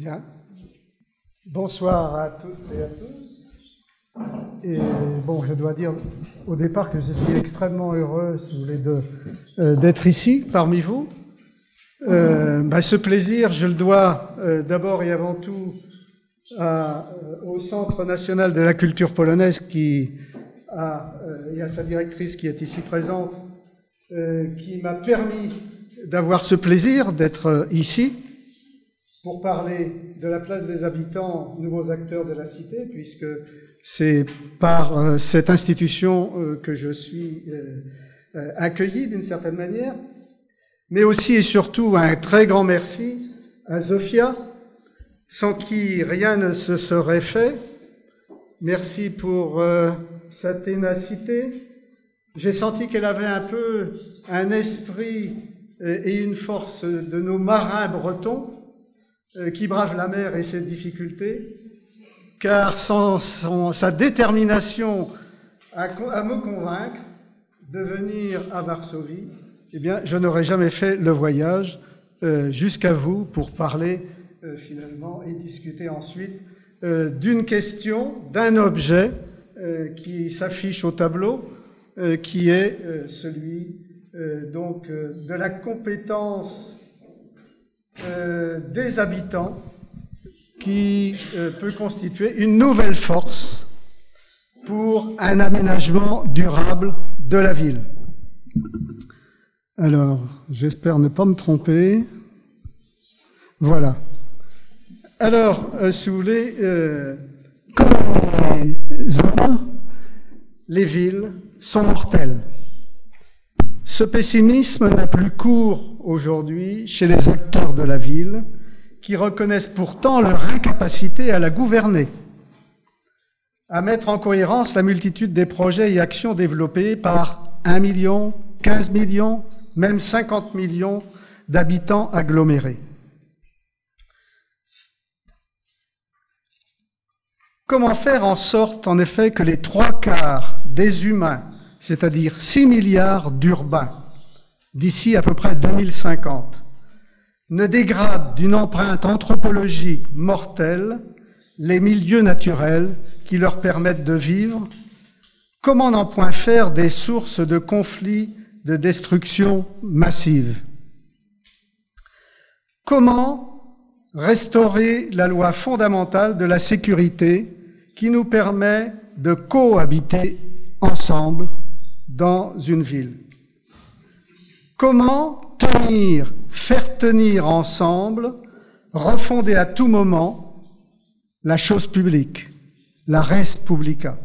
Bien. Bonsoir à toutes et à tous. Et bon, je dois dire au départ que je suis extrêmement heureux, si vous voulez, d'être ici, parmi vous. Ce plaisir, je le dois d'abord et avant tout au Centre national de la culture polonaise et à sa directrice qui est ici présente, qui m'a permis d'avoir ce plaisir d'être ici pour parler de la place des habitants, nouveaux acteurs de la cité, puisque c'est par cette institution que je suis accueilli d'une certaine manière, mais aussi et surtout un très grand merci à Zofia, sans qui rien ne se serait fait. Merci pour sa ténacité. J'ai senti qu'elle avait un peu un esprit et une force de nos marins bretons qui bravent la mer et ses difficultés, car sans sa détermination à me convaincre de venir à Varsovie, eh bien, je n'aurais jamais fait le voyage jusqu'à vous pour parler finalement et discuter ensuite d'une question, d'un objet qui s'affiche au tableau, qui est celui de la compétence des habitants qui peut constituer une nouvelle force pour un aménagement durable de la ville. Alors, j'espère ne pas me tromper. Voilà. Alors, si vous voulez, comme les hommes, les villes sont mortelles. Ce pessimisme n'a plus cours aujourd'hui chez les acteurs de la ville qui reconnaissent pourtant leur incapacité à la gouverner, à mettre en cohérence la multitude des projets et actions développés par 1 million, 15 millions, même 50 millions d'habitants agglomérés. Comment faire en sorte, en effet, que les 3/4 des humains, c'est-à-dire 6 milliards d'urbains, d'ici à peu près 2050, ne dégradent d'une empreinte anthropologique mortelle les milieux naturels qui leur permettent de vivre? Comment n'en point faire des sources de conflits, de destruction massive? Comment restaurer la loi fondamentale de la sécurité qui nous permet de cohabiter ensemble dans une ville? Comment faire tenir ensemble, refonder à tout moment la chose publique, la res publica?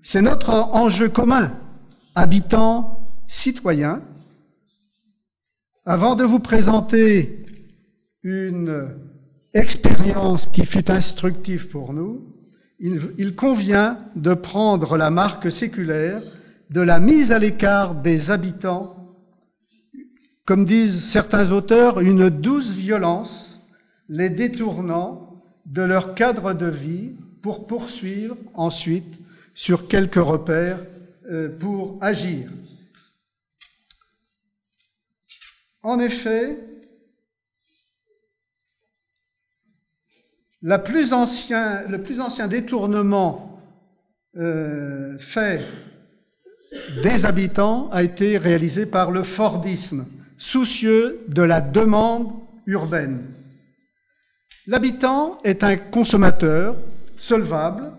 C'est notre enjeu commun, habitants, citoyens. Avant de vous présenter une expérience qui fut instructive pour nous, il convient de prendre la marque séculaire de la mise à l'écart des habitants, comme disent certains auteurs, une douce violence, les détournant de leur cadre de vie pour poursuivre ensuite sur quelques repères pour agir. En effet, le plus ancien détournement fait des habitants a été réalisé par le Fordisme, soucieux de la demande urbaine. L'habitant est un consommateur solvable,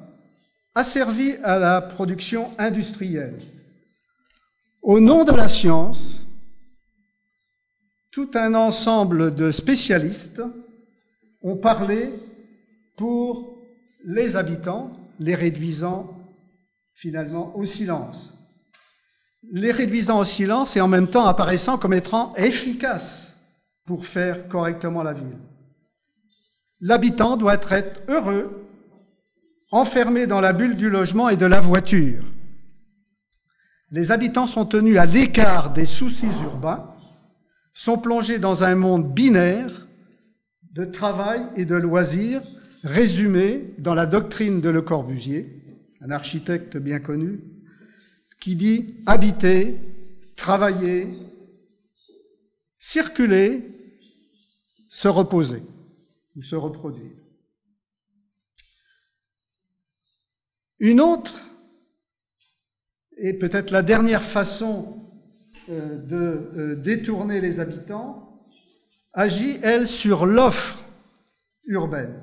asservi à la production industrielle. Au nom de la science, tout un ensemble de spécialistes ont parlé pour les habitants, les réduisant finalement au silence. Les réduisant au silence et en même temps apparaissant comme étant efficaces pour faire correctement la ville. L'habitant doit être heureux, enfermé dans la bulle du logement et de la voiture. Les habitants sont tenus à l'écart des soucis urbains, sont plongés dans un monde binaire de travail et de loisirs, résumé dans la doctrine de Le Corbusier, un architecte bien connu, qui dit « habiter, travailler, circuler, se reposer ». ou se reproduire. Une autre, et peut-être la dernière façon de détourner les habitants, agit, elle, sur l'offre urbaine.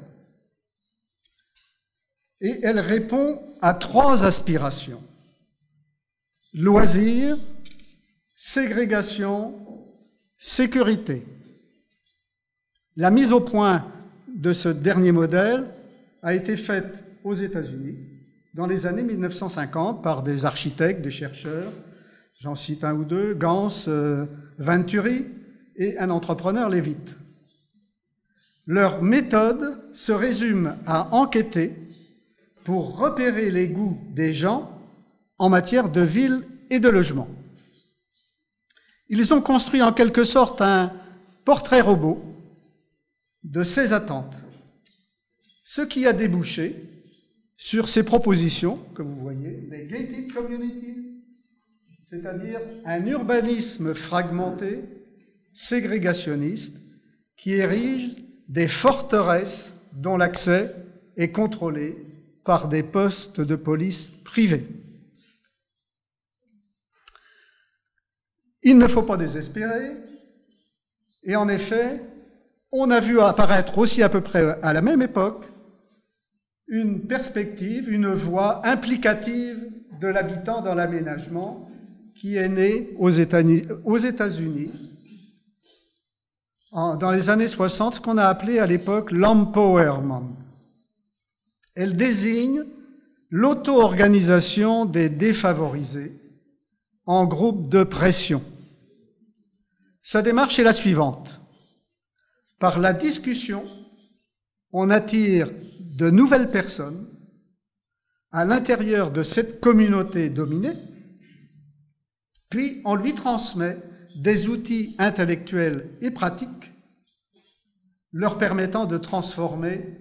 Et elle répond à 3 aspirations: loisirs, ségrégation, sécurité. La mise au point de ce dernier modèle a été faite aux États-Unis dans les années 1950 par des architectes, des chercheurs, j'en cite un ou deux, Gans, Venturi et un entrepreneur, Levitt. Leur méthode se résume à enquêter pour repérer les goûts des gens en matière de ville et de logement. Ils ont construit en quelque sorte un portrait robot de ces attentes, ce qui a débouché sur ces propositions, que vous voyez, les gated communities, c'est-à-dire un urbanisme fragmenté, ségrégationniste, qui érige des forteresses dont l'accès est contrôlé par des postes de police privés. Il ne faut pas désespérer, et en effet, on a vu apparaître aussi à peu près à la même époque une perspective, une voie implicative de l'habitant dans l'aménagement qui est née aux États-Unis dans les années 60, ce qu'on a appelé à l'époque l'empowerment. Elle désigne l'auto-organisation des défavorisés en groupe de pression. Sa démarche est la suivante. Par la discussion, on attire de nouvelles personnes à l'intérieur de cette communauté dominée, puis on lui transmet des outils intellectuels et pratiques leur permettant de transformer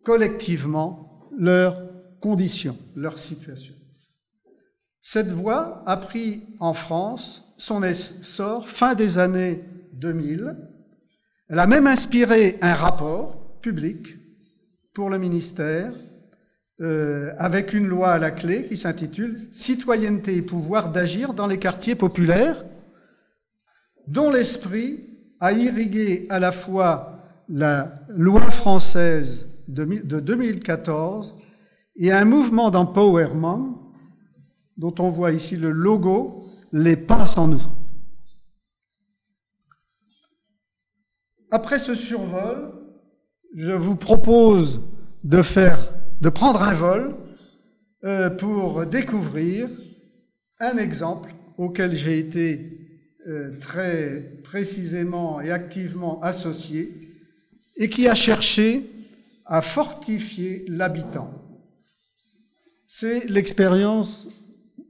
collectivement leurs conditions, leur situation. Cette voie a pris en France son essor fin des années 2000. Elle a même inspiré un rapport public pour le ministère avec une loi à la clé qui s'intitule « Citoyenneté et pouvoir d'agir dans les quartiers populaires », dont l'esprit a irrigué à la fois la loi française de 2014 et un mouvement d'empowerment dont on voit ici le logo, les pas sans nous. Après ce survol, je vous propose de prendre un vol pour découvrir un exemple auquel j'ai été très précisément et activement associé et qui a cherché à fortifier l'habitant. C'est l'expérience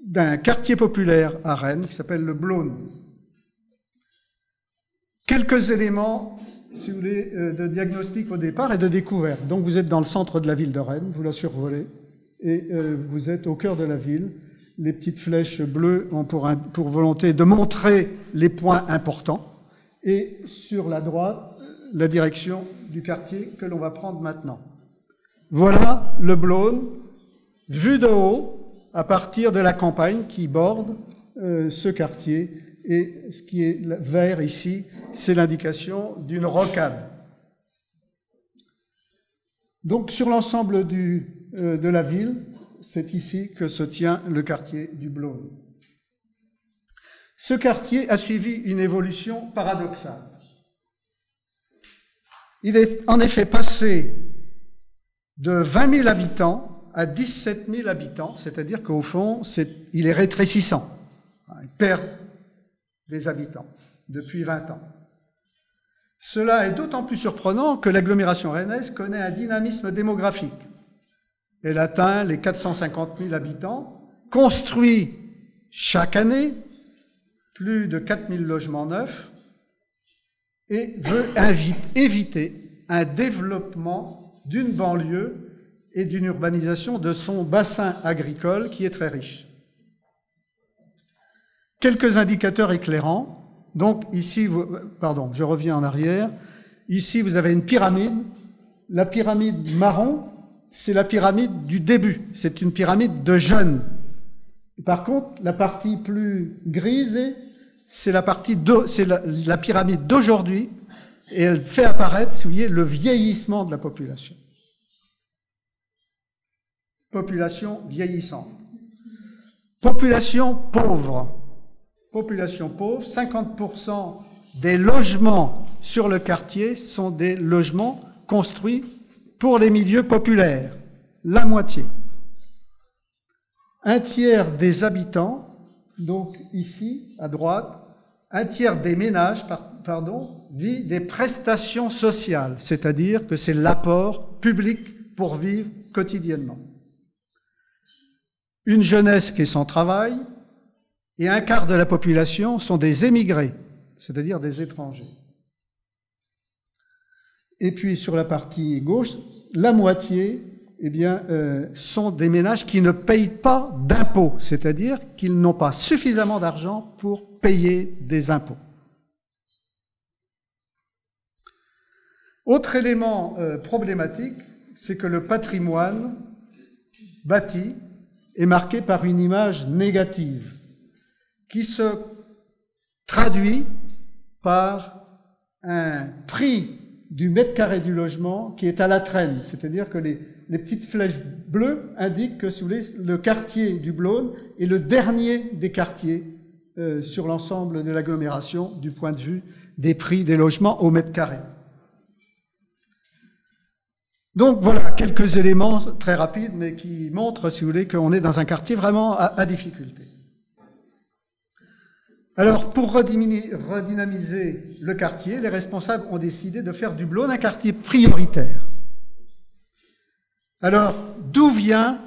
d'un quartier populaire à Rennes qui s'appelle le Blône. Quelques éléments, si vous voulez, de diagnostic au départ et de découverte. Donc vous êtes dans le centre de la ville de Rennes, vous la survolez, et vous êtes au cœur de la ville. Les petites flèches bleues ont pour volonté de montrer les points importants. Et sur la droite, la direction du quartier que l'on va prendre maintenant. Voilà le Blône, vu de haut, à partir de la campagne qui borde ce quartier. Et ce qui est vert ici, c'est l'indication d'une rocade. Donc sur l'ensemble de la ville, c'est ici que se tient le quartier du Blône. Ce quartier a suivi une évolution paradoxale. Il est en effet passé de 20 000 habitants à 17 000 habitants, c'est-à-dire qu'au fond, il est rétrécissant. Il perd des habitants depuis 20 ans. Cela est d'autant plus surprenant que l'agglomération rennaise connaît un dynamisme démographique. Elle atteint les 450 000 habitants, construit chaque année plus de 4 000 logements neufs et veut éviter un développement d'une banlieue et d'une urbanisation de son bassin agricole qui est très riche. Quelques indicateurs éclairants. Donc ici, je reviens en arrière. Ici, vous avez une pyramide. La pyramide marron, c'est la pyramide du début. C'est une pyramide de jeunes. Par contre, la partie plus grisée, c'est la pyramide d'aujourd'hui. Et elle fait apparaître, si vous voyez, le vieillissement de la population. Population vieillissante. Population pauvre. Population pauvre, 50% des logements sur le quartier sont des logements construits pour les milieux populaires, la moitié. Un tiers des habitants, donc ici, à droite, un tiers des ménages, vit des prestations sociales, c'est-à-dire que c'est l'apport public pour vivre quotidiennement. Une jeunesse qui est sans travail, et un quart de la population sont des émigrés, c'est-à-dire des étrangers. Et puis sur la partie gauche, la moitié sont des ménages qui ne payent pas d'impôts, c'est-à-dire qu'ils n'ont pas suffisamment d'argent pour payer des impôts. Autre élément problématique, c'est que le patrimoine bâti est marqué par une image négative qui se traduit par un prix du mètre carré du logement qui est à la traîne, c'est-à-dire que les petites flèches bleues indiquent que, si vous voulez, le quartier du Blône est le dernier des quartiers sur l'ensemble de l'agglomération du point de vue des prix des logements au mètre carré. Donc voilà, quelques éléments très rapides, mais qui montrent, si vous voulez, qu'on est dans un quartier vraiment à difficulté. Alors, pour redynamiser le quartier, les responsables ont décidé de faire du Blône un quartier prioritaire. Alors, d'où vient,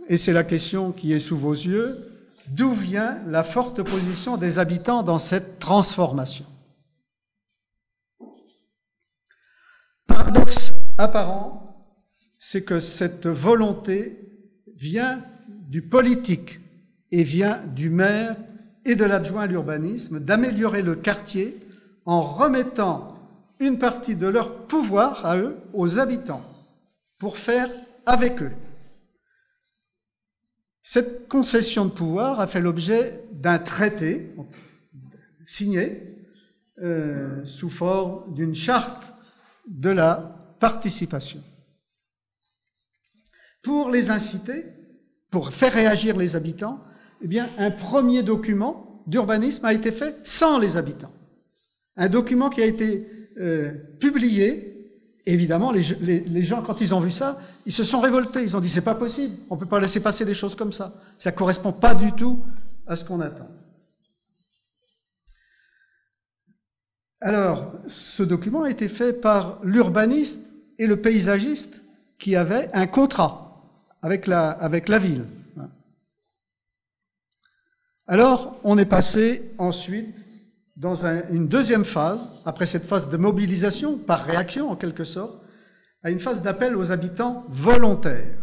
et c'est la question qui est sous vos yeux, d'où vient la forte opposition des habitants dans cette transformation? Paradoxe apparent, c'est que cette volonté vient du politique et vient du maire et de l'adjoint à l'urbanisme d'améliorer le quartier en remettant une partie de leur pouvoir à eux, aux habitants, pour faire avec eux. Cette concession de pouvoir a fait l'objet d'un traité signé sous forme d'une charte de la participation. Pour les inciter, pour faire réagir les habitants, eh bien, un premier document d'urbanisme a été fait sans les habitants. Un document qui a été publié. Évidemment, les gens, quand ils ont vu ça, ils se sont révoltés. Ils ont dit, c'est pas possible, on ne peut pas laisser passer des choses comme ça. Ça ne correspond pas du tout à ce qu'on attend. Alors, ce document a été fait par l'urbaniste et le paysagiste qui avaient un contrat avec la ville. Alors, on est passé ensuite dans une deuxième phase, après cette phase de mobilisation, par réaction en quelque sorte, à une phase d'appel aux habitants volontaires,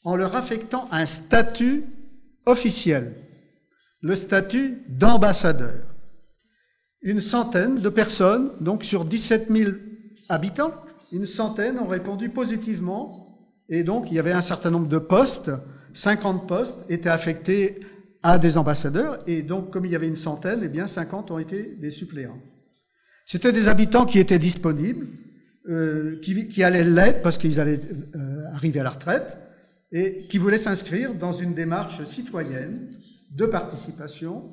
en leur affectant un statut officiel, le statut d'ambassadeur. Une centaine de personnes, donc sur 17 000 habitants, une centaine ont répondu positivement, et donc il y avait un certain nombre de postes, 50 postes étaient affectés à des ambassadeurs, et donc comme il y avait une centaine, eh bien 50 ont été des suppléants. C'était des habitants qui étaient disponibles, qui allaient l'être parce qu'ils allaient arriver à la retraite, et qui voulaient s'inscrire dans une démarche citoyenne de participation.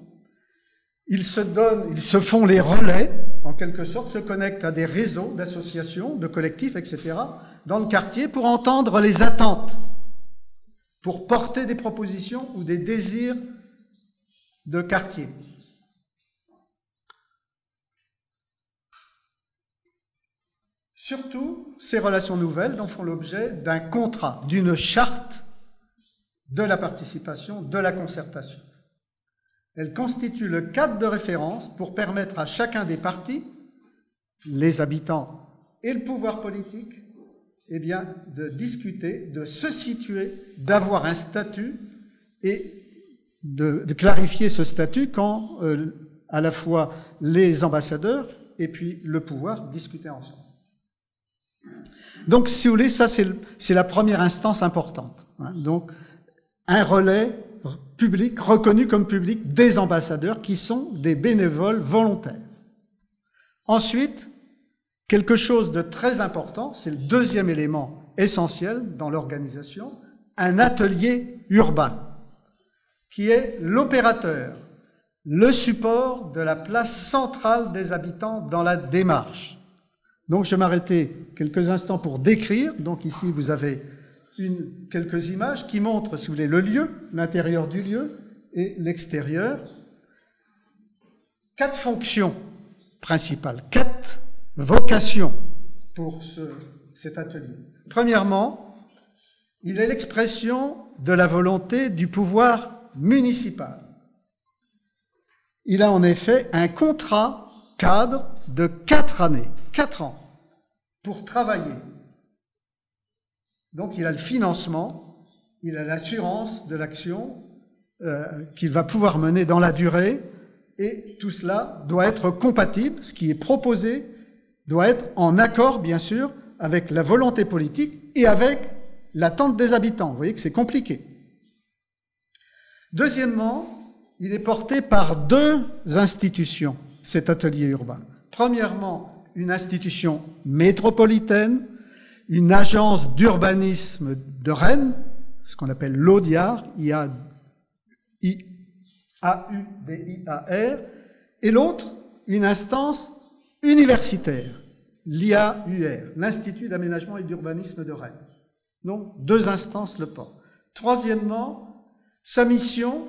Ils se font les relais, en quelque sorte, se connectent à des réseaux d'associations, de collectifs, etc., dans le quartier pour entendre les attentes, pour porter des propositions ou des désirs de quartier. Surtout, ces relations nouvelles font l'objet d'un contrat, d'une charte de la participation, de la concertation. Elle constitue le cadre de référence pour permettre à chacun des partis, les habitants et le pouvoir politique, eh bien, de discuter, de se situer, d'avoir un statut et de clarifier ce statut quand à la fois les ambassadeurs et puis le pouvoir discutaient ensemble. Donc, si vous voulez, ça, c'est la première instance importante. Hein. Donc, un relais public, reconnu comme public, des ambassadeurs qui sont des bénévoles volontaires. Ensuite, quelque chose de très important, c'est le deuxième élément essentiel dans l'organisation, un atelier urbain, qui est l'opérateur, le support de la place centrale des habitants dans la démarche. Donc, je vais m'arrêter quelques instants pour décrire. Donc, ici, vous avez quelques images qui montrent, si vous voulez, le lieu, l'intérieur du lieu et l'extérieur. 4 fonctions principales, 4 vocations pour cet atelier. Premièrement, il est l'expression de la volonté du pouvoir municipal. Il a en effet un contrat cadre de 4 années, 4 ans, pour travailler. Donc il a le financement, il a l'assurance de l'action qu'il va pouvoir mener dans la durée, et tout cela doit être compatible, ce qui est proposé doit être en accord, bien sûr, avec la volonté politique et avec l'attente des habitants. Vous voyez que c'est compliqué. Deuxièmement, il est porté par 2 institutions, cet atelier urbain. Premièrement, une institution métropolitaine, une agence d'urbanisme de Rennes, ce qu'on appelle l'AUDIAR, A-U-D-I-A-R, et l'autre, une instance universitaire, l'IAUR, l'Institut d'aménagement et d'urbanisme de Rennes. Donc, 2 instances le portent. Troisièmement, sa mission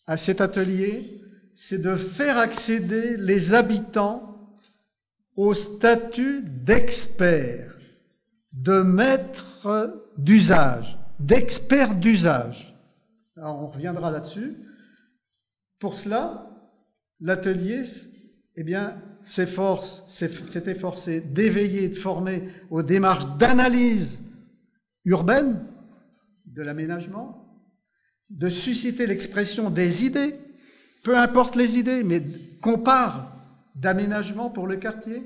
à cet atelier, c'est de faire accéder les habitants au statut d'expert, de maître d'usage, d'expert d'usage. Alors, on reviendra là-dessus. Pour cela, l'atelier, eh bien, s'est efforcé d'éveiller, de former aux démarches d'analyse urbaine de l'aménagement, de susciter l'expression des idées, peu importe les idées, mais qu'on parle d'aménagement pour le quartier,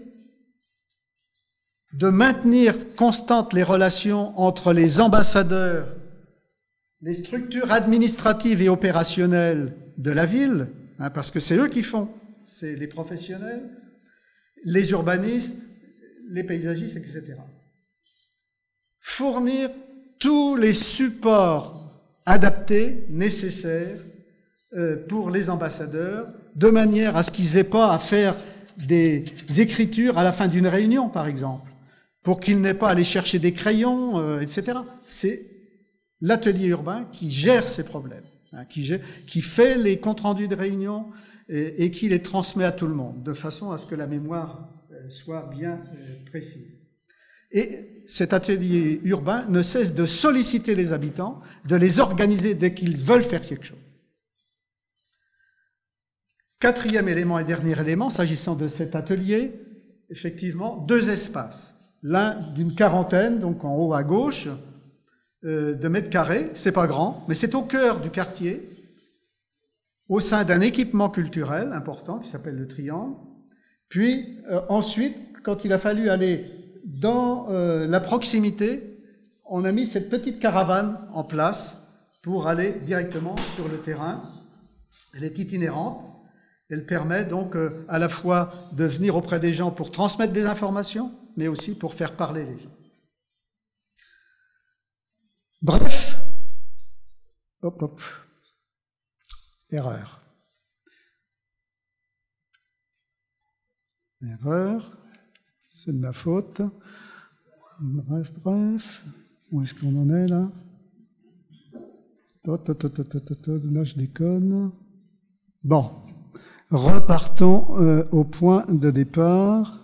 de maintenir constantes les relations entre les ambassadeurs, les structures administratives et opérationnelles de la ville, hein, parce que c'est eux qui font, c'est les professionnels, les urbanistes, les paysagistes, etc. Fournir tous les supports adaptés, nécessaires pour les ambassadeurs, de manière à ce qu'ils n'aient pas à faire des écritures à la fin d'une réunion, par exemple, pour qu'ils n'aient pas à aller chercher des crayons, etc. C'est l'atelier urbain qui gère ces problèmes, hein, qui fait les comptes rendus de réunion et qui les transmet à tout le monde, de façon à ce que la mémoire soit bien précise. Et cet atelier urbain ne cesse de solliciter les habitants, de les organiser dès qu'ils veulent faire quelque chose. 4e élément et dernier élément, s'agissant de cet atelier, effectivement, 2 espaces. L'un d'une quarantaine, donc en haut à gauche, de mètres carrés, c'est pas grand, mais c'est au cœur du quartier, au sein d'un équipement culturel important qui s'appelle le Triangle. Puis ensuite, quand il a fallu aller dans la proximité, on a mis cette petite caravane en place pour aller directement sur le terrain. Elle est itinérante. Elle permet donc à la fois de venir auprès des gens pour transmettre des informations, mais aussi pour faire parler les gens. Bref, erreur. Erreur, c'est de ma faute. Bref, où est-ce qu'on en est là? Là, je déconne. Bon, repartons au point de départ.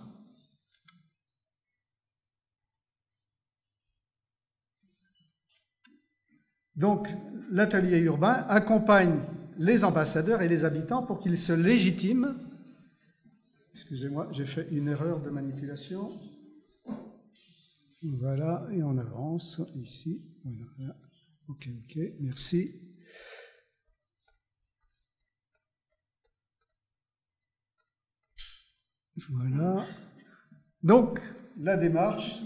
Donc, l'atelier urbain accompagne les ambassadeurs et les habitants pour qu'ils se légitiment. Excusez-moi, j'ai fait une erreur de manipulation. Voilà, et on avance ici. Voilà. Ok, merci. Voilà. Donc, la démarche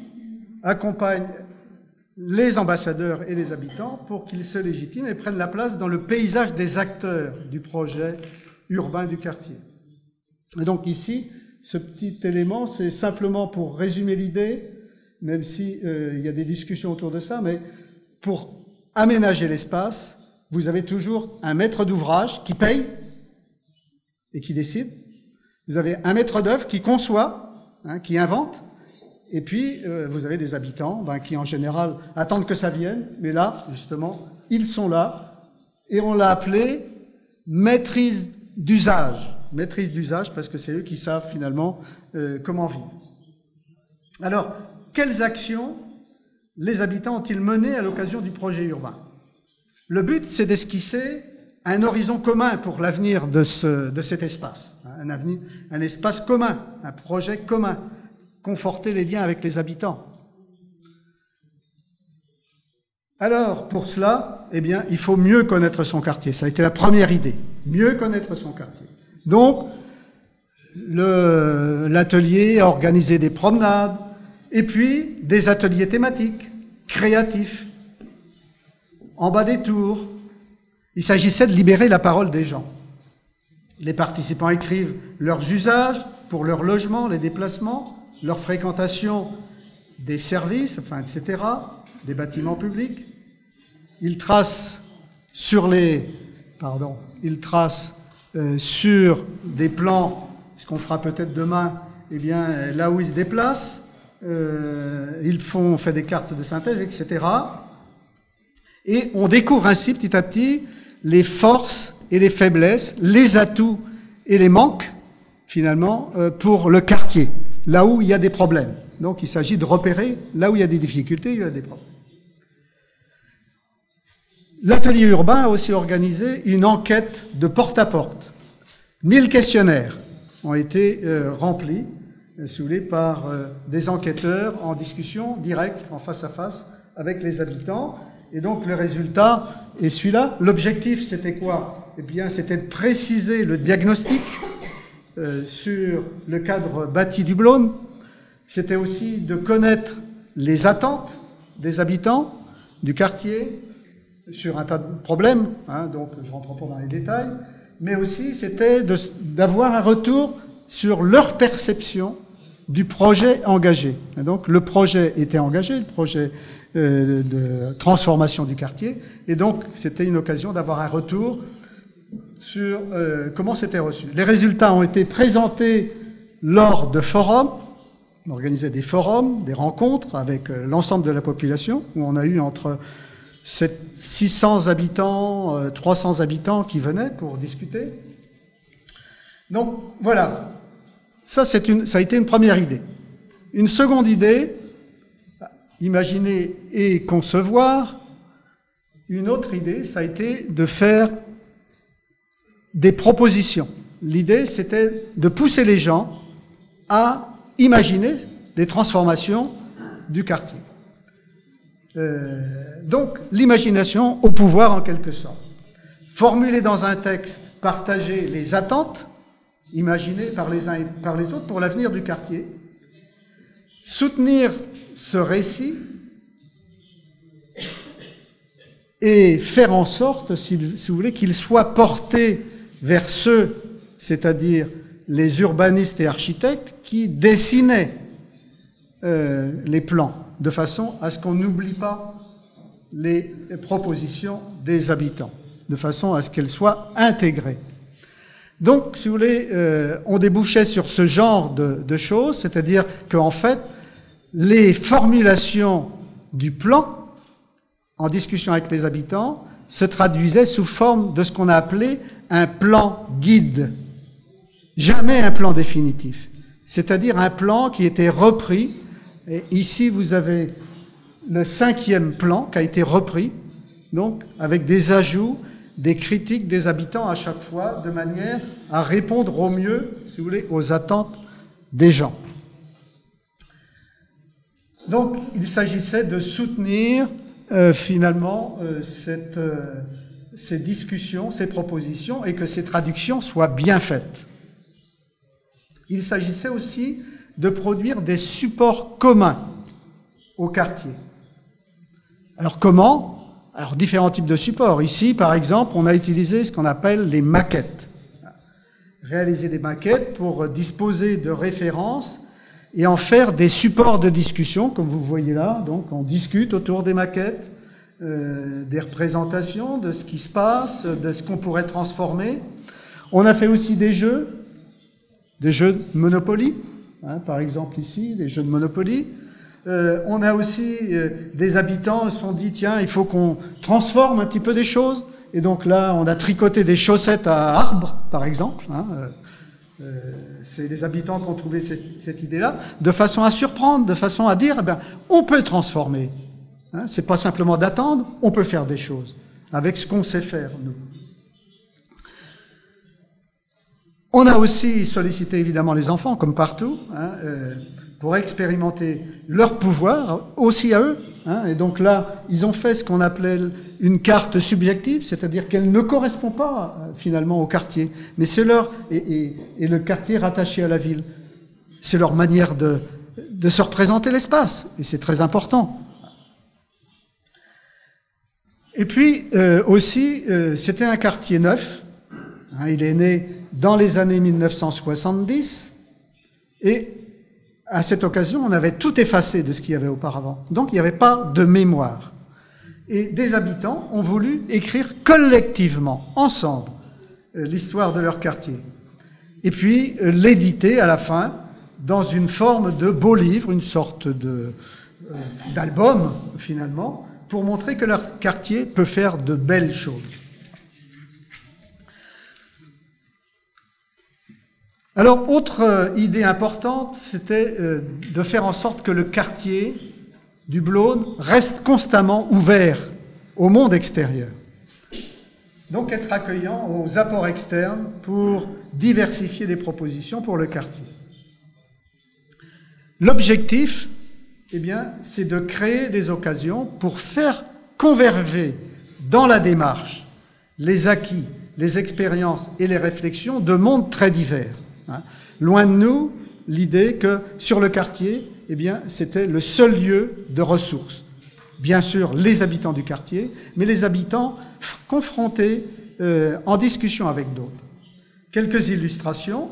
accompagne les ambassadeurs et les habitants pour qu'ils se légitiment et prennent la place dans le paysage des acteurs du projet urbain du quartier. Et donc ici, ce petit élément, c'est simplement pour résumer l'idée, même si il y a des discussions autour de ça, mais pour aménager l'espace, vous avez toujours un maître d'ouvrage qui paye et qui décide. Vous avez un maître d'œuvre qui conçoit, qui invente, et puis vous avez des habitants qui en général attendent que ça vienne, mais là, justement, ils sont là, et on l'a appelé maîtrise d'usage. Maîtrise d'usage parce que c'est eux qui savent finalement comment vivre. Alors, quelles actions les habitants ont-ils menées à l'occasion du projet urbain? Le but, c'est d'esquisser un horizon commun pour l'avenir de cet espace, un espace commun, un projet commun, conforter les liens avec les habitants. Alors, pour cela, eh bien, il faut mieux connaître son quartier. Ça a été la première idée, mieux connaître son quartier. Donc, l'atelier a organisé des promenades, et puis des ateliers thématiques, créatifs, en bas des tours. Il s'agissait de libérer la parole des gens. Les participants écrivent leurs usages pour leur logement, les déplacements, leur fréquentation des services, etc., des bâtiments publics. Ils tracent sur des plans, ce qu'on fera peut-être demain, eh bien, là où ils se déplacent. On fait des cartes de synthèse, etc. Et on découvre ainsi petit à petit les forces et les faiblesses, les atouts et les manques, finalement, pour le quartier, là où il y a des problèmes. Donc il s'agit de repérer là où il y a des difficultés, il y a des problèmes. L'atelier urbain a aussi organisé une enquête de porte-à-porte. 1000 questionnaires ont été remplis, soulevés par des enquêteurs en discussion directe, en face à face, avec les habitants. Et donc le résultat est celui-là. L'objectif, c'était quoi? Eh bien, c'était de préciser le diagnostic sur le cadre bâti du Blône. C'était aussi de connaître les attentes des habitants du quartier sur un tas de problèmes, donc je ne rentre pas dans les détails, mais aussi c'était d'avoir un retour sur leur perception du projet engagé. Et donc le projet était engagé, le projet de transformation du quartier, et donc c'était une occasion d'avoir un retour sur comment c'était reçu. Les résultats ont été présentés lors de forums. On organisait des forums, des rencontres avec l'ensemble de la population, où on a eu entre 600 habitants, 300 habitants qui venaient pour discuter. Donc voilà, ça a été une première idée. Une seconde idée, imaginer et concevoir. Une autre idée, ça a été de faire des propositions. L'idée, c'était de pousser les gens à imaginer des transformations du quartier. Donc, l'imagination au pouvoir, en quelque sorte. Formuler dans un texte, partager les attentes imaginées par les uns et par les autres pour l'avenir du quartier. Soutenir ce récit et faire en sorte, si vous voulez, qu'il soit porté vers ceux, c'est-à-dire les urbanistes et architectes, qui dessinaient les plans, de façon à ce qu'on n'oublie pas les propositions des habitants, de façon à ce qu'elles soient intégrées. Donc, si vous voulez, on débouchait sur ce genre de choses, c'est-à-dire qu'en fait, les formulations du plan, en discussion avec les habitants, se traduisaient sous forme de ce qu'on a appelé un plan guide. Jamais un plan définitif. C'est-à-dire un plan qui était repris. Et ici, vous avez le 5e plan qui a été repris, donc avec des ajouts, des critiques des habitants à chaque fois, de manière à répondre au mieux, si vous voulez, aux attentes des gens. Donc, il s'agissait de soutenir finalement ces discussions, ces propositions, et que ces traductions soient bien faites. Il s'agissait aussi de produire des supports communs au quartier. Alors comment? Alors différents types de supports. Ici, par exemple, on a utilisé ce qu'on appelle les maquettes. Réaliser des maquettes pour disposer de références et en faire des supports de discussion, comme vous voyez là. Donc on discute autour des maquettes, des représentations, de ce qui se passe, de ce qu'on pourrait transformer. On a fait aussi des jeux de Monopoly, hein, par exemple ici, des jeux de Monopoly. On a aussi des habitants se sont dit, tiens, il faut qu'on transforme un petit peu des choses. Et donc là, on a tricoté des chaussettes à arbre, par exemple. Hein. C'est les habitants qui ont trouvé cette idée-là, de façon à surprendre, de façon à dire, eh bien, on peut transformer. Hein, c'est pas simplement d'attendre, on peut faire des choses avec ce qu'on sait faire, nous. On a aussi sollicité évidemment les enfants, comme partout, hein, pour expérimenter leur pouvoir, aussi à eux. Hein, et donc là, ils ont fait ce qu'on appelait une carte subjective, c'est-à-dire qu'elle ne correspond pas finalement au quartier, mais c'est leur... Et le quartier rattaché à la ville. C'est leur manière de se représenter l'espace, et c'est très important. Et puis aussi, c'était un quartier neuf. Hein, il est né dans les années 1970, et à cette occasion, on avait tout effacé de ce qu'il y avait auparavant. Donc, il n'y avait pas de mémoire. Et des habitants ont voulu écrire collectivement, ensemble, l'histoire de leur quartier. Et puis, l'éditer à la fin dans une forme de beau livre, une sorte d'album, finalement, pour montrer que leur quartier peut faire de belles choses. Alors, autre idée importante, c'était de faire en sorte que le quartier du Blône reste constamment ouvert au monde extérieur. Donc, être accueillant aux apports externes pour diversifier les propositions pour le quartier. L'objectif, eh bien, c'est de créer des occasions pour faire converger dans la démarche les acquis, les expériences et les réflexions de mondes très divers. Loin de nous, l'idée que sur le quartier, eh bien, c'était le seul lieu de ressources. Bien sûr, les habitants du quartier, mais les habitants confrontés en discussion avec d'autres. Quelques illustrations.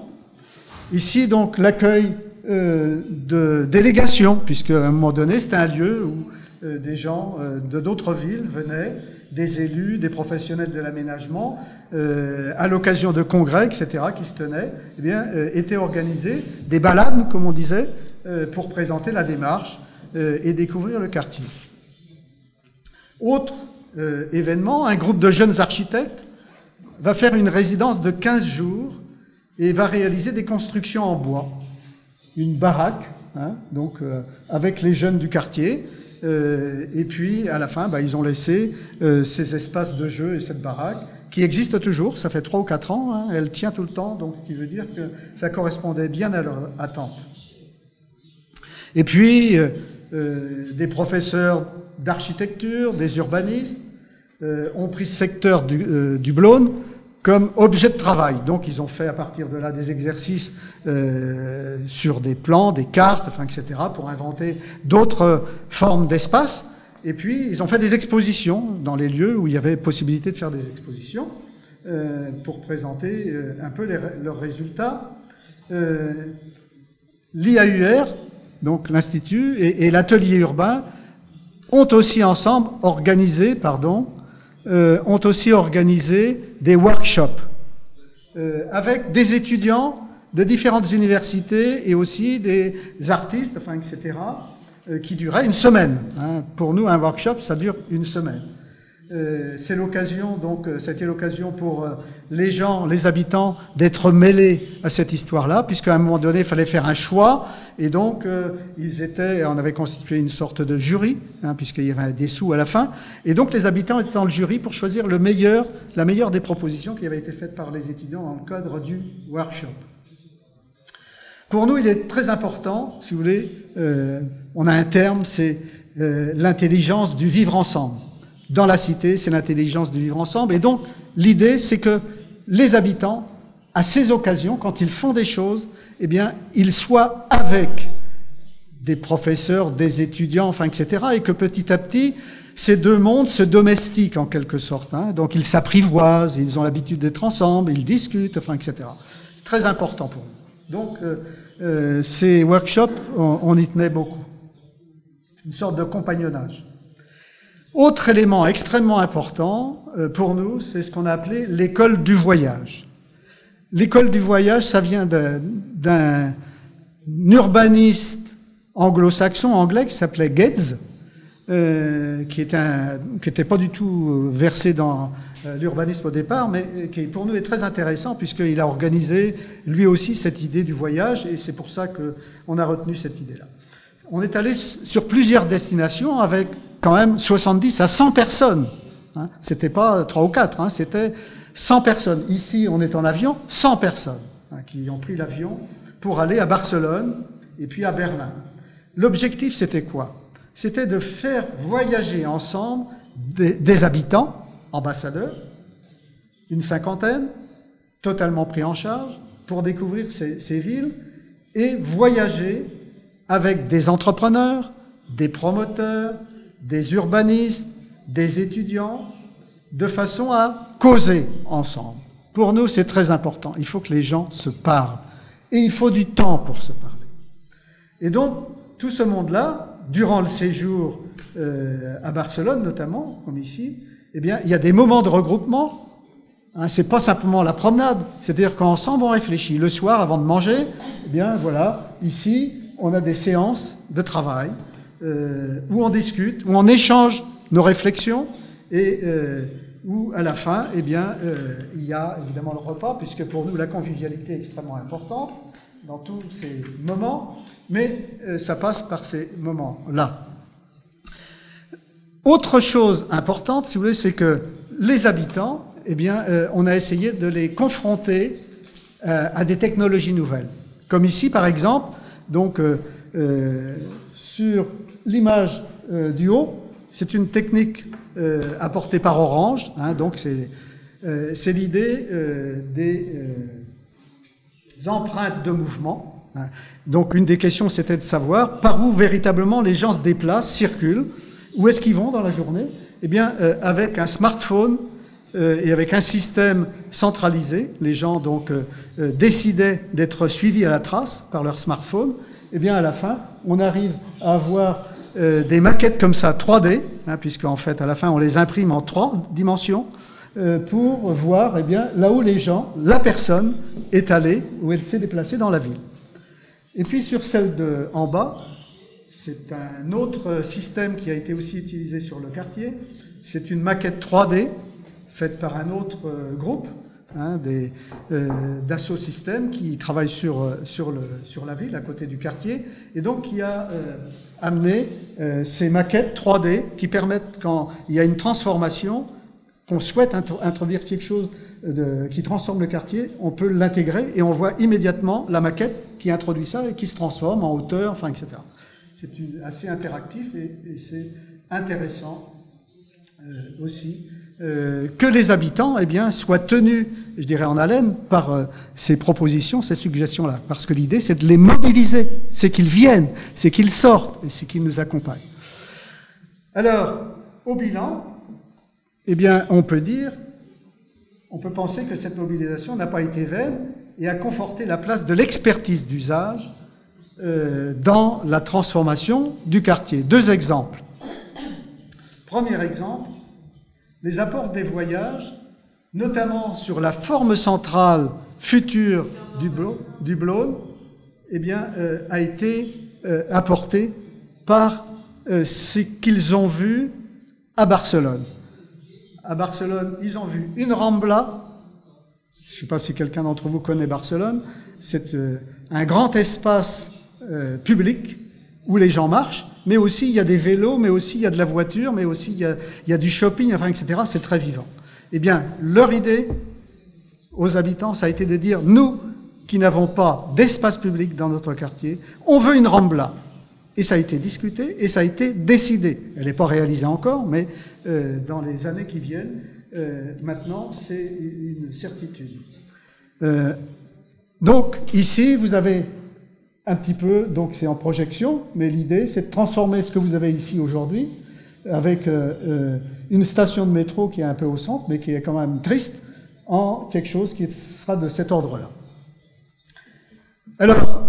Ici, donc, l'accueil de délégations, puisque à un moment donné, c'était un lieu où des gens de d'autres villes venaient, des élus, des professionnels de l'aménagement, à l'occasion de congrès, etc., qui se tenaient, eh bien, étaient organisés des balades, comme on disait, pour présenter la démarche et découvrir le quartier. Autre événement, un groupe de jeunes architectes va faire une résidence de 15 jours et va réaliser des constructions en bois. Une baraque, hein, donc avec les jeunes du quartier. Et puis, à la fin, ils ont laissé ces espaces de jeu et cette baraque, qui existe toujours, ça fait 3 ou 4 ans, hein, elle tient tout le temps, donc ce qui veut dire que ça correspondait bien à leur attente. Et puis, des professeurs d'architecture, des urbanistes, ont pris ce secteur du Blône comme objet de travail. Donc, ils ont fait à partir de là des exercices sur des plans, des cartes, enfin, etc., pour inventer d'autres formes d'espace. Et puis, ils ont fait des expositions dans les lieux où il y avait possibilité de faire des expositions pour présenter un peu leurs résultats. L'IAUR, donc l'Institut, et l'Atelier urbain ont aussi ensemble organisé, des workshops avec des étudiants de différentes universités et aussi des artistes, enfin, etc., qui duraient une semaine. Hein. Pour nous, un workshop, ça dure une semaine. C'est l'occasion, donc, c'était l'occasion pour les gens, les habitants, d'être mêlés à cette histoire-là, puisqu'à un moment donné, il fallait faire un choix, et donc, on avait constitué une sorte de jury, hein, puisqu'il y avait des sous à la fin, et donc les habitants étaient dans le jury pour choisir la meilleure des propositions qui avaient été faites par les étudiants dans le cadre du workshop. Pour nous, il est très important, si vous voulez, on a un terme, c'est l'intelligence du vivre ensemble. Dans la cité, c'est l'intelligence du vivre ensemble. Et donc, l'idée, c'est que les habitants, à ces occasions, quand ils font des choses, eh bien, ils soient avec des professeurs, des étudiants, enfin, etc. Et que petit à petit, ces deux mondes se domestiquent en quelque sorte. Hein. Donc ils s'apprivoisent, ils ont l'habitude d'être ensemble, ils discutent, enfin, etc. C'est très important pour nous. Donc ces workshops, on y tenait beaucoup. Une sorte de compagnonnage. Autre élément extrêmement important pour nous, c'est ce qu'on a appelé l'école du voyage. L'école du voyage, ça vient d'un urbaniste anglo-saxon, anglais, qui s'appelait Geddes, qui était pas du tout versé dans l'urbanisme au départ, mais qui pour nous est très intéressant puisqu'il a organisé lui aussi cette idée du voyage et c'est pour ça qu'on a retenu cette idée-là. On est allé sur plusieurs destinations avec quand même 70 à 100 personnes. Hein. C'était pas 3 ou 4, hein, c'était 100 personnes. Ici, on est en avion, 100 personnes hein, qui ont pris l'avion pour aller à Barcelone et puis à Berlin. L'objectif, c'était quoi? C'était de faire voyager ensemble des habitants, ambassadeurs, une cinquantaine, totalement pris en charge, pour découvrir ces villes et voyager avec des entrepreneurs, des promoteurs, des urbanistes, des étudiants, de façon à causer ensemble. Pour nous, c'est très important. Il faut que les gens se parlent. Et il faut du temps pour se parler. Et donc, tout ce monde-là, durant le séjour à Barcelone notamment, comme ici, eh bien, il y a des moments de regroupement. Hein, c'est pas simplement la promenade. C'est-à-dire qu'ensemble, on réfléchit. Le soir, avant de manger, eh bien, voilà, ici, on a des séances de travail où on discute, où on échange nos réflexions et où, à la fin, eh bien, il y a évidemment le repas, puisque pour nous, la convivialité est extrêmement importante dans tous ces moments, mais ça passe par ces moments-là. Autre chose importante, si vous voulez, c'est que les habitants, eh bien, on a essayé de les confronter à des technologies nouvelles. Comme ici, par exemple, donc, sur l'image du haut, c'est une technique apportée par Orange, hein, donc c'est l'idée des empreintes de mouvement. Hein. Donc une des questions, c'était de savoir par où véritablement les gens se déplacent, circulent, où est-ce qu'ils vont dans la journée? Eh bien, avec un smartphone et avec un système centralisé, les gens donc décidaient d'être suivis à la trace par leur smartphone. Eh bien, à la fin, on arrive à avoir des maquettes comme ça, 3D, hein, puisqu'en fait, à la fin, on les imprime en 3 dimensions, pour voir eh bien, là où les gens, la personne est allée, où elle s'est déplacée dans la ville. Et puis, sur celle en bas, c'est un autre système qui a été aussi utilisé sur le quartier. C'est une maquette 3D faite par un autre groupe, hein, d'Asso Systèmes qui travaille sur la ville, à côté du quartier, et donc qui a amené ces maquettes 3D qui permettent, quand il y a une transformation, qu'on souhaite introduire quelque chose qui transforme le quartier, on peut l'intégrer et on voit immédiatement la maquette qui introduit ça et qui se transforme en hauteur, enfin, etc. C'est assez interactif et c'est intéressant aussi. Que les habitants eh bien, soient tenus, je dirais, en haleine par ces propositions, ces suggestions-là. Parce que l'idée, c'est de les mobiliser, c'est qu'ils viennent, c'est qu'ils sortent et c'est qu'ils nous accompagnent. Alors, au bilan, eh bien, on peut penser que cette mobilisation n'a pas été vaine et a conforté la place de l'expertise d'usage dans la transformation du quartier. 2 exemples. Premier exemple, les apports des voyages, notamment sur la forme centrale future du Blône, eh bien, a été apporté par ce qu'ils ont vu à Barcelone. À Barcelone, ils ont vu une Rambla. Je ne sais pas si quelqu'un d'entre vous connaît Barcelone. C'est un grand espace public où les gens marchent, mais aussi il y a des vélos, mais aussi il y a de la voiture, mais aussi il y a du shopping, enfin, etc. C'est très vivant. Eh bien, leur idée aux habitants, ça a été de dire, nous qui n'avons pas d'espace public dans notre quartier, on veut une Rambla. Et ça a été discuté et ça a été décidé. Elle n'est pas réalisée encore, mais dans les années qui viennent, maintenant, c'est une certitude. Donc, ici, vous avez un petit peu, donc c'est en projection, mais l'idée c'est de transformer ce que vous avez ici aujourd'hui, avec une station de métro qui est un peu au centre, mais qui est quand même triste, en quelque chose qui sera de cet ordre-là. Alors,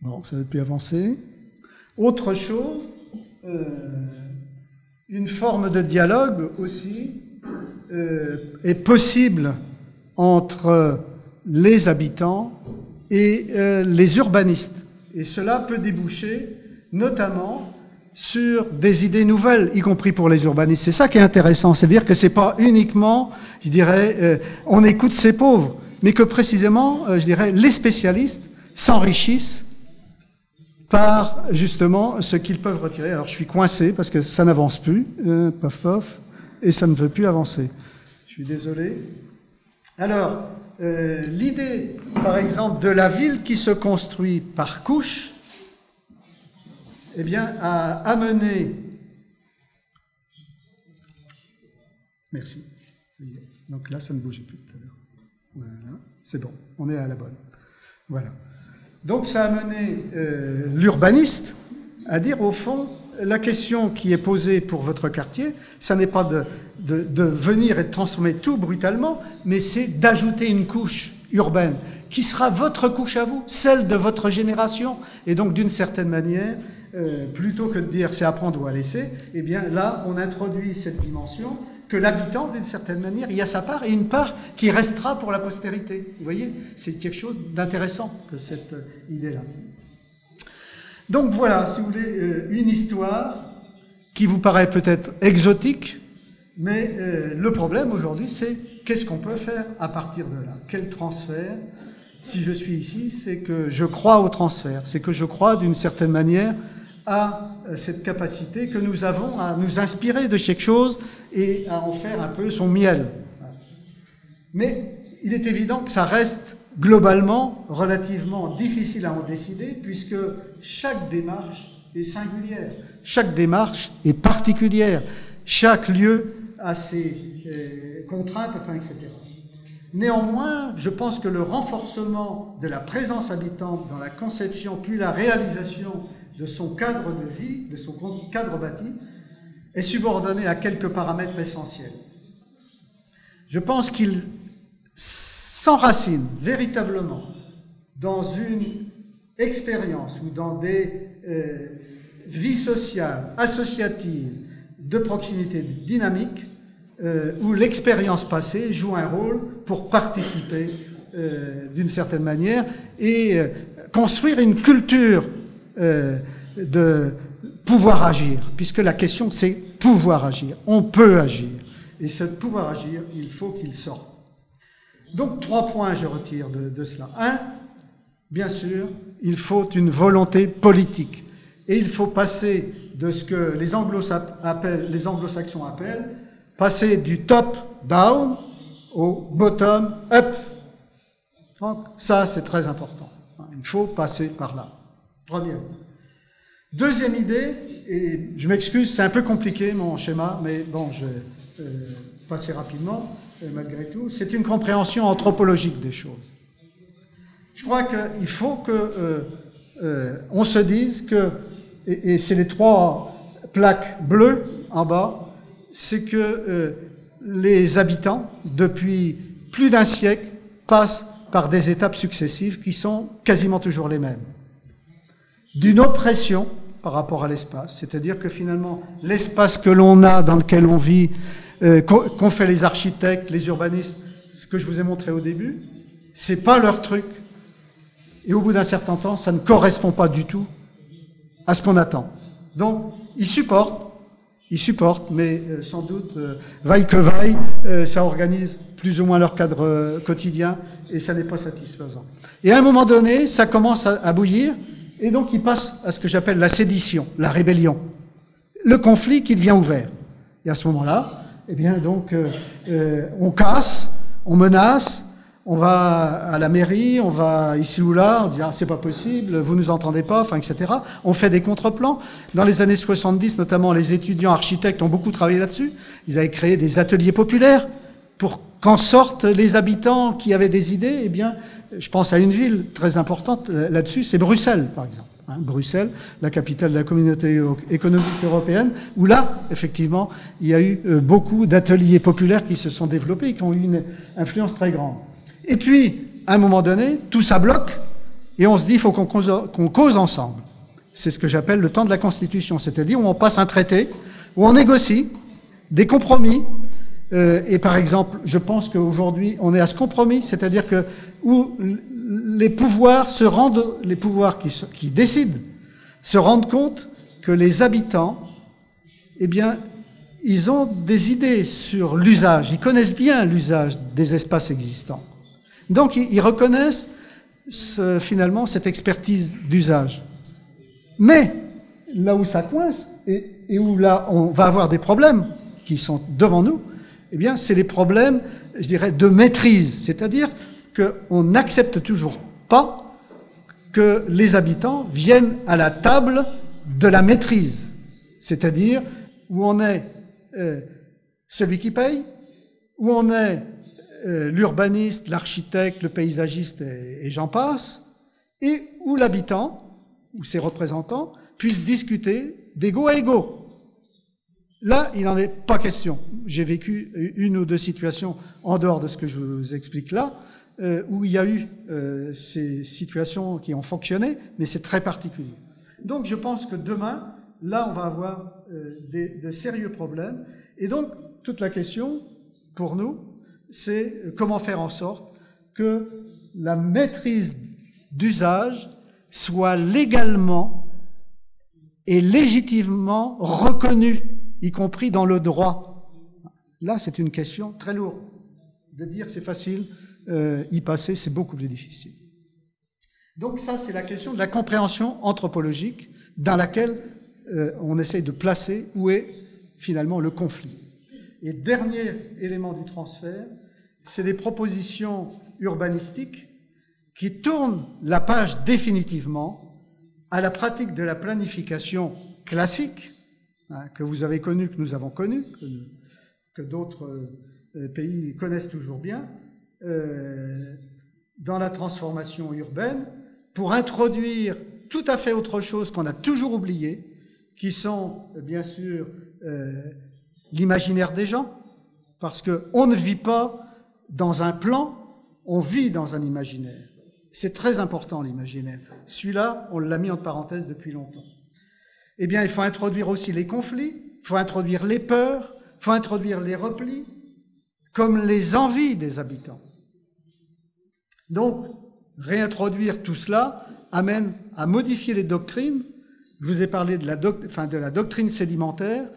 bon, ça ne va plus avancer. Autre chose, une forme de dialogue aussi est possible entre les habitants et les urbanistes. Et cela peut déboucher notamment sur des idées nouvelles, y compris pour les urbanistes. C'est ça qui est intéressant, c'est-à-dire que c'est pas uniquement, je dirais, on écoute ces pauvres, mais que précisément, je dirais, les spécialistes s'enrichissent par justement ce qu'ils peuvent retirer. Alors je suis coincé parce que ça n'avance plus, paf paf, et ça ne veut plus avancer. Je suis désolé. Alors, l'idée, par exemple, de la ville qui se construit par couches, eh bien, a amené... Merci. Ça y est. Donc là, ça ne bougeait plus tout à l'heure. Voilà, c'est bon, on est à la bonne. Voilà. Donc ça a amené l'urbaniste à dire, au fond, la question qui est posée pour votre quartier, ça n'est pas de venir et de transformer tout brutalement, mais c'est d'ajouter une couche urbaine qui sera votre couche à vous, celle de votre génération. Et donc, d'une certaine manière, plutôt que de dire c'est à prendre ou à laisser, eh bien là, on introduit cette dimension que l'habitant, d'une certaine manière, il y a sa part et une part qui restera pour la postérité. Vous voyez, c'est quelque chose d'intéressant que cette idée-là. Donc voilà, si vous voulez, une histoire qui vous paraît peut-être exotique, mais le problème aujourd'hui, c'est qu'est-ce qu'on peut faire à partir de là? Quel transfert? Si je suis ici, c'est que je crois au transfert, c'est que je crois d'une certaine manière à cette capacité que nous avons à nous inspirer de quelque chose et à en faire un peu son miel. Mais il est évident que ça reste globalement relativement difficile à en décider puisque chaque démarche est singulière, chaque démarche est particulière, chaque lieu a ses contraintes, enfin, etc. Néanmoins, je pense que le renforcement de la présence habitante dans la conception puis la réalisation de son cadre de vie, de son cadre bâti, est subordonné à quelques paramètres essentiels. Je pense qu'il s'enracine véritablement dans une expérience ou dans des vies sociales, associatives, de proximité dynamique, où l'expérience passée joue un rôle pour participer d'une certaine manière et construire une culture de pouvoir agir, puisque la question c'est pouvoir agir, on peut agir, et ce pouvoir agir, il faut qu'il sorte. Donc 3 points je retire de cela. 1, bien sûr, il faut une volonté politique, et il faut passer de ce que les anglo-saxons appellent, passer du top-down au bottom-up. Donc ça c'est très important, il faut passer par là. Première. Deuxième idée, et je m'excuse, c'est un peu compliqué mon schéma, mais bon, je vais passer rapidement, malgré tout, c'est une compréhension anthropologique des choses. Je crois qu'il faut que on se dise que, et c'est les 3 plaques bleues en bas, c'est que les habitants, depuis plus d'1 siècle, passent par des étapes successives qui sont quasiment toujours les mêmes. D'une oppression par rapport à l'espace, c'est-à-dire que finalement, l'espace que l'on a, dans lequel on vit, qu'ont fait les architectes, les urbanistes, ce que je vous ai montré au début, c'est pas leur truc. Et au bout d'un certain temps, ça ne correspond pas du tout à ce qu'on attend. Donc, ils supportent, mais sans doute, vaille que vaille, ça organise plus ou moins leur cadre quotidien, et ça n'est pas satisfaisant. Et à un moment donné, ça commence à bouillir, et donc il passe à ce que j'appelle la sédition, la rébellion, le conflit qui devient ouvert. Et à ce moment-là, eh bien donc, on casse, on menace, On va à la mairie, on va ici ou là, on dit ah, c'est pas possible, vous nous entendez pas, enfin, etc. On fait des contre-plans. Dans les années 70, notamment, les étudiants architectes ont beaucoup travaillé là-dessus. Ils avaient créé des ateliers populaires pour qu'en sortent les habitants qui avaient des idées. Eh bien, je pense à une ville très importante là-dessus, c'est Bruxelles, par exemple. Bruxelles, la capitale de la communauté économique européenne, où là, effectivement, il y a eu beaucoup d'ateliers populaires qui se sont développés et qui ont eu une influence très grande. Et puis, à un moment donné, tout ça bloque, et on se dit, il faut qu'on cause ensemble. C'est ce que j'appelle le temps de la Constitution, c'est-à-dire où on passe un traité, où on négocie des compromis, et par exemple, je pense qu'aujourd'hui, on est à ce compromis, c'est-à-dire que où les pouvoirs qui décident se rendent compte que les habitants, eh bien, ils ont des idées sur l'usage, ils connaissent bien l'usage des espaces existants. Donc, ils reconnaissent finalement cette expertise d'usage. Mais là où ça coince, et où là on va avoir des problèmes qui sont devant nous, eh bien, c'est les problèmes, je dirais, de maîtrise. C'est-à-dire qu'on n'accepte toujours pas que les habitants viennent à la table de la maîtrise. C'est-à-dire où on est celui qui paye, où on est l'urbaniste, l'architecte, le paysagiste et j'en passe, et où l'habitant, ou ses représentants, puissent discuter d'égaux à égaux. Là, il n'en est pas question. J'ai vécu une ou deux situations en dehors de ce que je vous explique là, où il y a eu ces situations qui ont fonctionné, mais c'est très particulier. Donc je pense que demain, là, on va avoir de sérieux problèmes. Et donc, toute la question, pour nous, c'est comment faire en sorte que la maîtrise d'usage soit légalement et légitimement reconnue, y compris dans le droit. Là, c'est une question très lourde. De dire c'est facile, y passer, c'est beaucoup plus difficile. Donc ça, c'est la question de la compréhension anthropologique dans laquelle on essaye de placer où est finalement le conflit. Et dernier élément du transfert, c'est des propositions urbanistiques qui tournent la page définitivement à la pratique de la planification classique, que vous avez connue, que nous avons connue, que d'autres pays connaissent toujours bien, dans la transformation urbaine, pour introduire tout à fait autre chose qu'on a toujours oublié, qui sont bien sûr l'imaginaire des gens, parce qu'on ne vit pas dans un plan, on vit dans un imaginaire. C'est très important l'imaginaire. Celui-là, on l'a mis entre parenthèses depuis longtemps. Eh bien, il faut introduire aussi les conflits, il faut introduire les peurs, il faut introduire les replis, comme les envies des habitants. Donc, réintroduire tout cela amène à modifier les doctrines. Je vous ai parlé de la doctrine sédimentaire,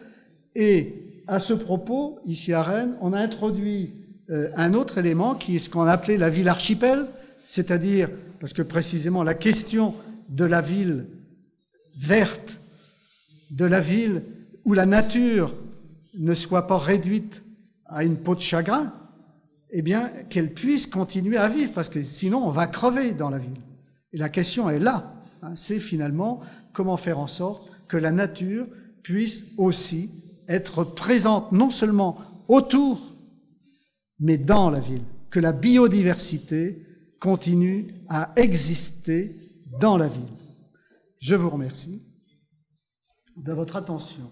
et à ce propos, ici à Rennes, on a introduit un autre élément qui est ce qu'on appelait la ville archipel, c'est-à-dire, parce que précisément la question de la ville verte, de la ville où la nature ne soit pas réduite à une peau de chagrin, eh bien, qu'elle puisse continuer à vivre, parce que sinon on va crever dans la ville. Et la question est là, c'est finalement comment faire en sorte que la nature puisse aussi être présente non seulement autour, mais dans la ville, que la biodiversité continue à exister dans la ville. Je vous remercie de votre attention.